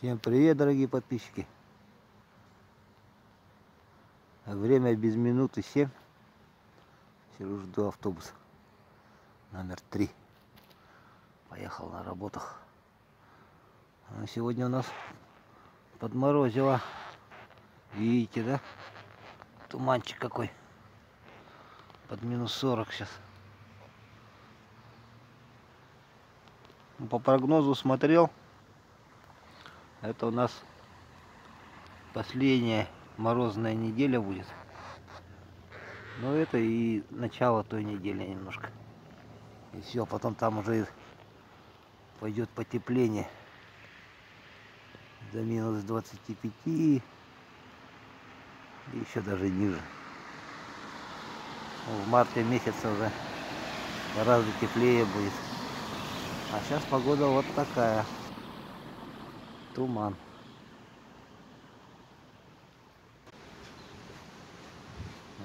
Всем привет, дорогие подписчики. Время без минуты 7. Сижу, жду автобус номер 3. Поехал на работу. А сегодня у нас подморозило. Видите, да? Туманчик какой. Под минус 40 сейчас. По прогнозу смотрел. Это у нас последняя морозная неделя будет. Но это и начало той недели немножко. И все, потом там уже пойдет потепление. До минус 25 и еще даже ниже. В марте месяце уже гораздо теплее будет. А сейчас погода вот такая. Туман.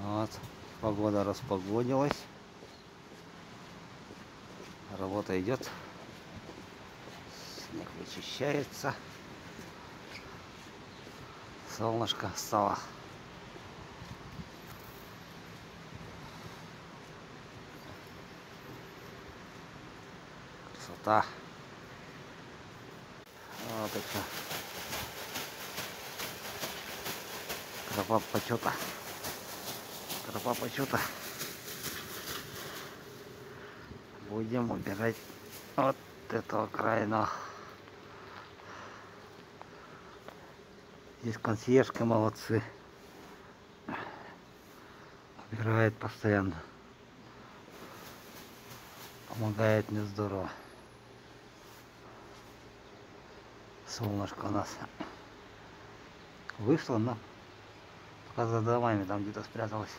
Вот. Погода распогодилась. Работа идет. Снег вычищается. Солнышко стало. Красота. Вот это. Тропа почета. Тропа почета. Будем убирать вот этого крайна. Здесь консьержка молодцы. Убирает постоянно. Помогает мне здорово. Солнышко у нас вышло, но пока за домами там где-то спряталось.